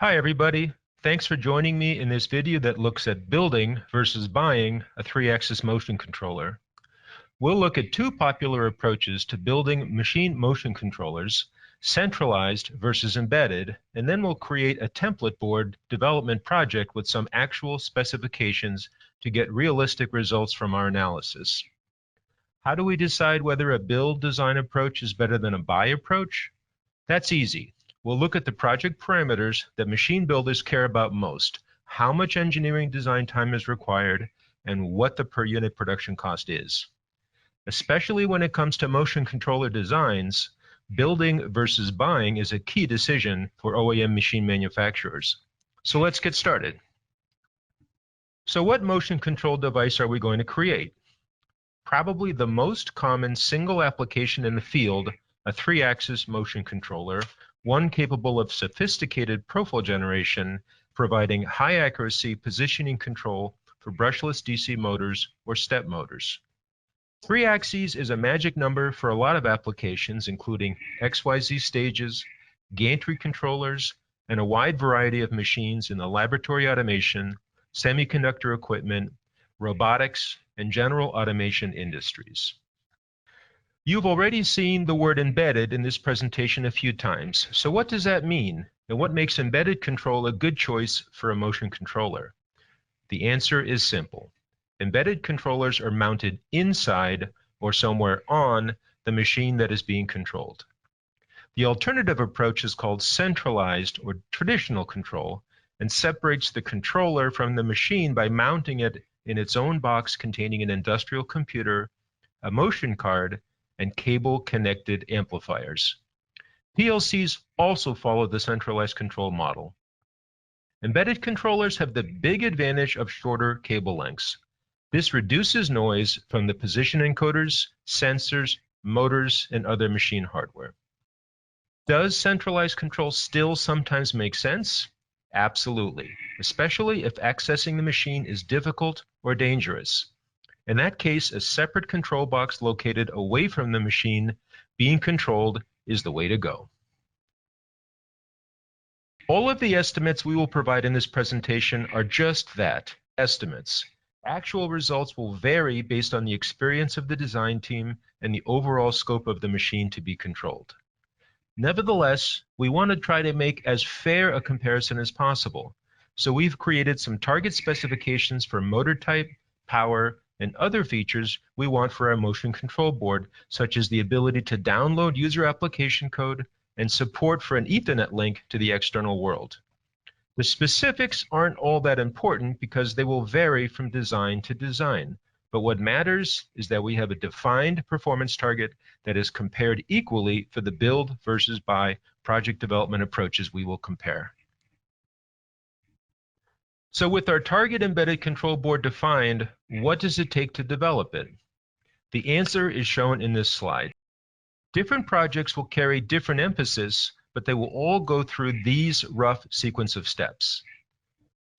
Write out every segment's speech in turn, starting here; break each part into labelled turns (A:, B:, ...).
A: Hi everybody, thanks for joining me in this video that looks at building versus buying a 3-axis motion controller. We'll look at two popular approaches to building machine motion controllers, centralized versus embedded, and then we'll create a template board development project with some actual specifications to get realistic results from our analysis. How do we decide whether a build design approach is better than a buy approach? That's easy. We'll look at the project parameters that machine builders care about most, how much engineering design time is required, and what the per unit production cost is. Especially when it comes to motion controller designs, building versus buying is a key decision for OEM machine manufacturers. So let's get started. So what motion control device are we going to create? Probably the most common single application in the field, a 3-axis motion controller, one capable of sophisticated profile generation, providing high accuracy positioning control for brushless DC motors or step motors. 3 axes is a magic number for a lot of applications, including XYZ stages, gantry controllers, and a wide variety of machines in the laboratory automation, semiconductor equipment, robotics, and general automation industries. You've already seen the word embedded in this presentation a few times. So what does that mean? And what makes embedded control a good choice for a motion controller? The answer is simple. Embedded controllers are mounted inside or somewhere on the machine that is being controlled. The alternative approach is called centralized or traditional control and separates the controller from the machine by mounting it in its own box containing an industrial computer, a motion card, and cable-connected amplifiers. PLCs also follow the centralized control model. Embedded controllers have the big advantage of shorter cable lengths. This reduces noise from the position encoders, sensors, motors, and other machine hardware. Does centralized control still sometimes make sense? Absolutely, especially if accessing the machine is difficult or dangerous. In that case, a separate control box located away from the machine being controlled is the way to go. All of the estimates we will provide in this presentation are just that, estimates. Actual results will vary based on the experience of the design team and the overall scope of the machine to be controlled. Nevertheless, we want to try to make as fair a comparison as possible. So we've created some target specifications for motor type, power, and other features we want for our motion control board, such as the ability to download user application code and support for an Ethernet link to the external world. The specifics aren't all that important because they will vary from design to design, but what matters is that we have a defined performance target that is compared equally for the build versus buy project development approaches we will compare. So with our target embedded control board defined, what does it take to develop it? The answer is shown in this slide. Different projects will carry different emphasis, but they will all go through these rough sequence of steps.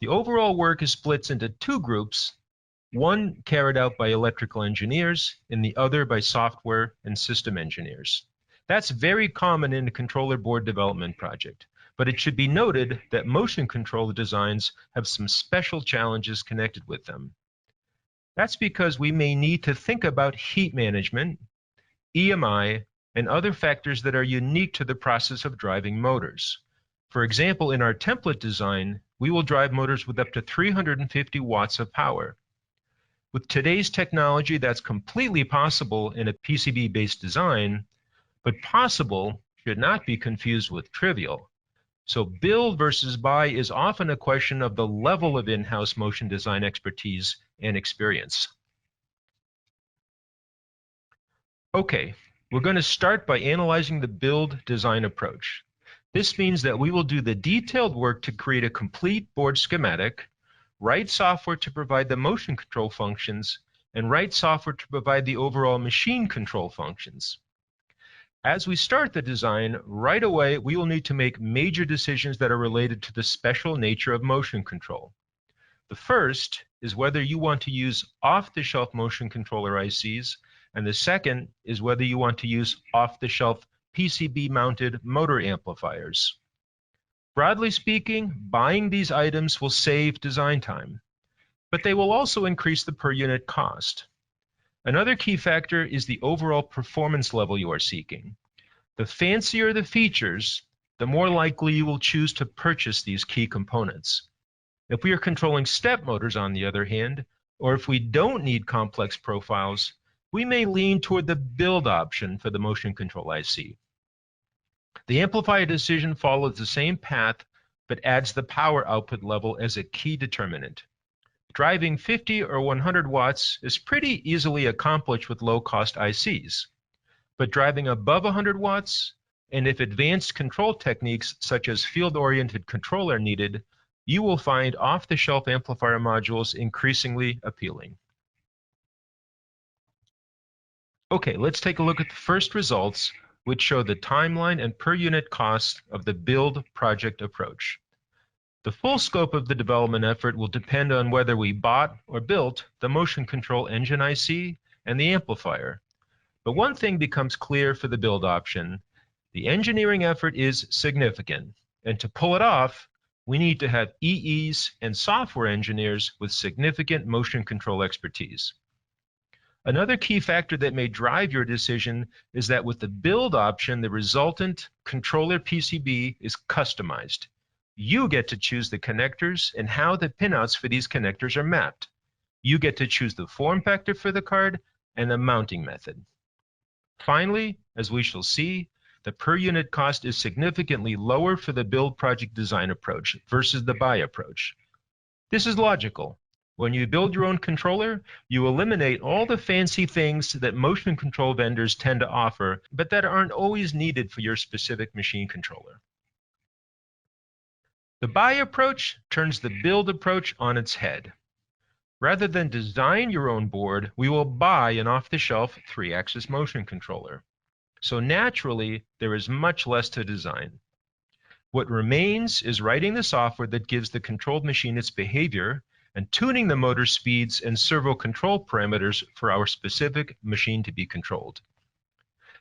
A: The overall work is split into two groups, one carried out by electrical engineers and the other by software and system engineers. That's very common in a controller board development project. But it should be noted that motion controller designs have some special challenges connected with them. That's because we may need to think about heat management, EMI, and other factors that are unique to the process of driving motors. For example, in our template design, we will drive motors with up to 350 watts of power. With today's technology, that's completely possible in a PCB-based design, but possible should not be confused with trivial. So build versus buy is often a question of the level of in-house motion design expertise and experience. Okay, we're going to start by analyzing the build design approach. This means that we will do the detailed work to create a complete board schematic, write software to provide the motion control functions, and write software to provide the overall machine control functions. As we start the design, right away, we will need to make major decisions that are related to the special nature of motion control. The first is whether you want to use off-the-shelf motion controller ICs, and the second is whether you want to use off-the-shelf PCB-mounted motor amplifiers. Broadly speaking, buying these items will save design time, but they will also increase the per unit cost. Another key factor is the overall performance level you are seeking. The fancier the features, the more likely you will choose to purchase these key components. If we are controlling step motors, on the other hand, or if we don't need complex profiles, we may lean toward the build option for the motion control IC. The amplifier decision follows the same path, but adds the power output level as a key determinant. Driving 50 or 100 watts is pretty easily accomplished with low-cost ICs, but driving above 100 watts, and if advanced control techniques such as field-oriented control are needed, you will find off-the-shelf amplifier modules increasingly appealing. Okay, let's take a look at the first results, which show the timeline and per unit cost of the build project approach. The full scope of the development effort will depend on whether we bought or built the motion control engine IC and the amplifier. But one thing becomes clear for the build option: the engineering effort is significant, and to pull it off, we need to have EEs and software engineers with significant motion control expertise. Another key factor that may drive your decision is that with the build option, the resultant controller PCB is customized. You get to choose the connectors and how the pinouts for these connectors are mapped. You get to choose the form factor for the card and the mounting method. Finally, as we shall see, the per unit cost is significantly lower for the build project design approach versus the buy approach. This is logical. When you build your own controller, you eliminate all the fancy things that motion control vendors tend to offer, but that aren't always needed for your specific machine controller. The buy approach turns the build approach on its head. Rather than design your own board, we will buy an off-the-shelf 3-axis motion controller. So naturally, there is much less to design. What remains is writing the software that gives the controlled machine its behavior and tuning the motor speeds and servo control parameters for our specific machine to be controlled.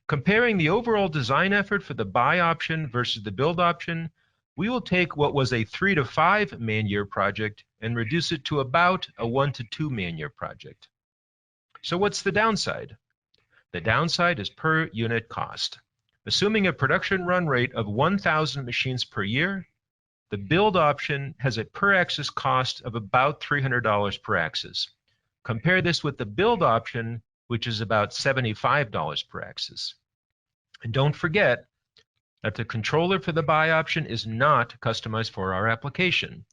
A: Comparing the overall design effort for the buy option versus the build option, we will take what was a 3 to 5 man-year project and reduce it to about a 1 to 2 man-year project. So what's the downside? The downside is per unit cost. Assuming a production run rate of 1,000 machines per year, the build option has a per axis cost of about $300 per axis. Compare this with the build option, which is about $75 per axis. And don't forget that the controller for the buy option is not customized for our application.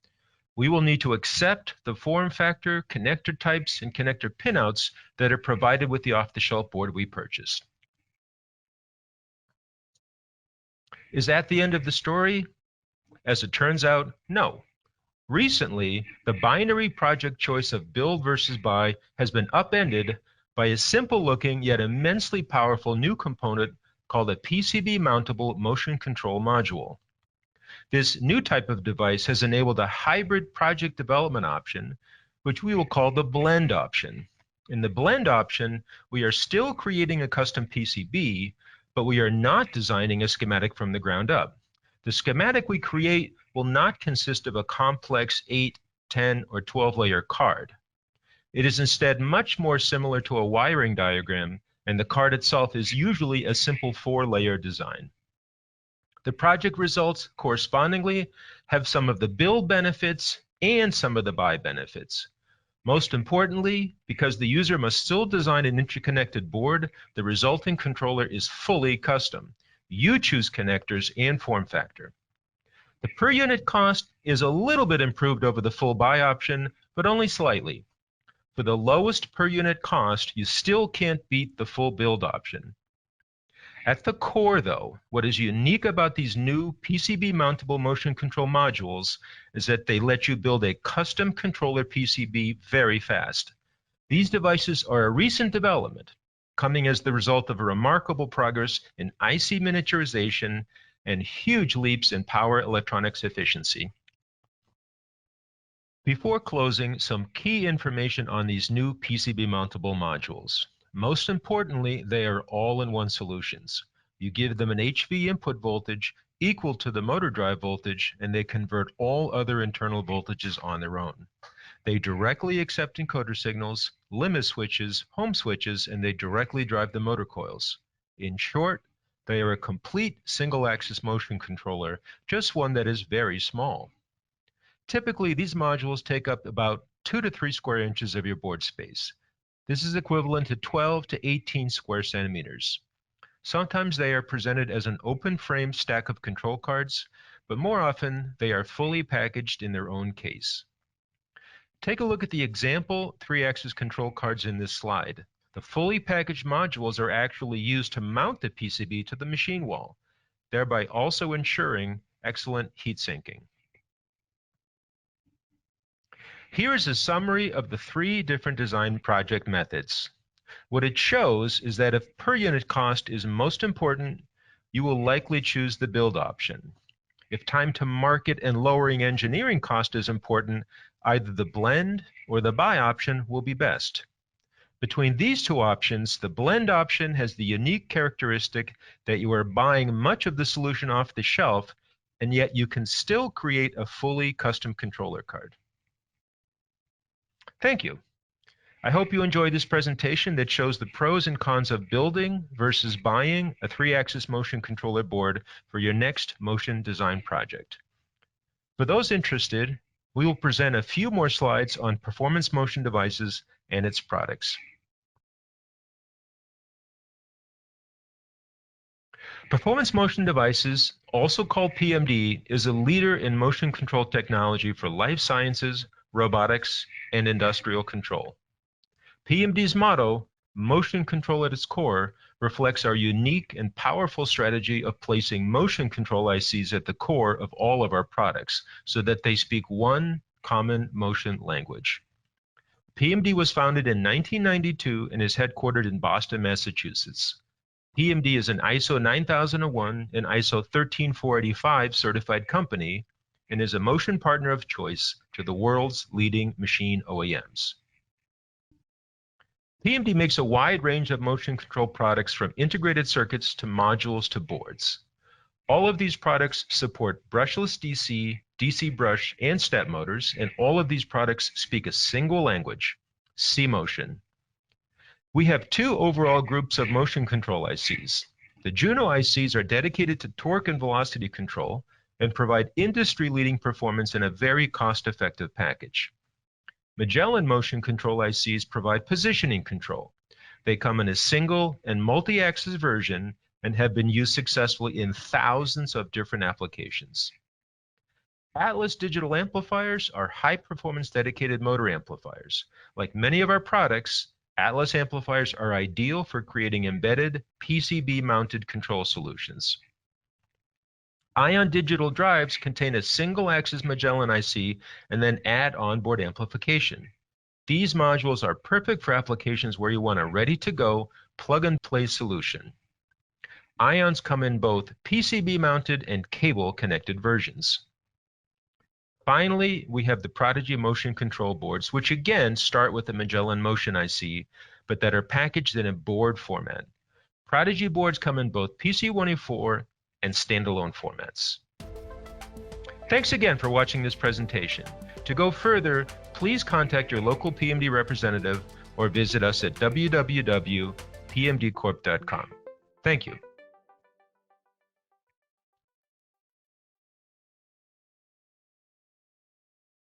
A: We will need to accept the form factor, connector types, and connector pinouts that are provided with the off-the-shelf board we purchased. Is that the end of the story? As it turns out, no. Recently, the binary project choice of build versus buy has been upended by a simple-looking yet immensely powerful new component called a PCB-mountable motion control module. This new type of device has enabled a hybrid project development option, which we will call the blend option. In the blend option, we are still creating a custom PCB, but we are not designing a schematic from the ground up. The schematic we create will not consist of a complex 8, 10, or 12-layer card. It is instead much more similar to a wiring diagram, and the card itself is usually a simple 4-layer design. The project results, correspondingly, have some of the build benefits and some of the buy benefits. Most importantly, because the user must still design an interconnected board, the resulting controller is fully custom. You choose connectors and form factor. The per unit cost is a little bit improved over the full buy option, but only slightly. For the lowest per unit cost, you still can't beat the full build option. At the core, though, what is unique about these new PCB-mountable motion control modules is that they let you build a custom controller PCB very fast. These devices are a recent development, coming as the result of a remarkable progress in IC miniaturization and huge leaps in power electronics efficiency. Before closing, some key information on these new PCB-mountable modules. Most importantly, they are all-in-one solutions. You give them an HV input voltage, equal to the motor drive voltage, and they convert all other internal voltages on their own. They directly accept encoder signals, limit switches, home switches, and they directly drive the motor coils. In short, they are a complete single-axis motion controller, just one that is very small. Typically, these modules take up about 2 to 3 square inches of your board space. This is equivalent to 12 to 18 square centimeters. Sometimes they are presented as an open frame stack of control cards, but more often they are fully packaged in their own case. Take a look at the example 3-axis control cards in this slide. The fully packaged modules are actually used to mount the PCB to the machine wall, thereby also ensuring excellent heat sinking. Here is a summary of the 3 different design project methods. What it shows is that if per unit cost is most important, you will likely choose the build option. If time to market and lowering engineering cost is important, either the blend or the buy option will be best. Between these 2 options, the blend option has the unique characteristic that you are buying much of the solution off the shelf, and yet you can still create a fully custom controller card. Thank you. I hope you enjoyed this presentation that shows the pros and cons of building versus buying a 3-axis motion controller board for your next motion design project. For those interested, we will present a few more slides on performance motion devices and its products. Performance Motion Devices, also called PMD, is a leader in motion control technology for life sciences, robotics, and industrial control. PMD's motto, motion control at its core, reflects our unique and powerful strategy of placing motion control ICs at the core of all of our products so that they speak one common motion language. PMD was founded in 1992 and is headquartered in Boston, Massachusetts. PMD is an ISO 9001 and ISO 13485 certified company and is a motion partner of choice to the world's leading machine OEMs. PMD makes a wide range of motion control products from integrated circuits to modules to boards. All of these products support brushless DC, DC brush, and step motors, and all of these products speak a single language, C-motion. We have 2 overall groups of motion control ICs. The Juno ICs are dedicated to torque and velocity control and provide industry-leading performance in a very cost-effective package. Magellan motion control ICs provide positioning control. They come in a single and multi-axis version and have been used successfully in thousands of different applications. Atlas digital amplifiers are high-performance dedicated motor amplifiers. Like many of our products, Atlas amplifiers are ideal for creating embedded PCB-mounted control solutions. Ion digital drives contain a single-axis Magellan IC and then add onboard amplification. These modules are perfect for applications where you want a ready-to-go, plug-and-play solution. Ions come in both PCB-mounted and cable-connected versions. Finally, we have the Prodigy motion control boards, which again start with the Magellan Motion IC, but that are packaged in a board format. Prodigy boards come in both PC184 and standalone formats. Thanks again for watching this presentation. To go further, please contact your local PMD representative or visit us at www.pmdcorp.com. Thank you.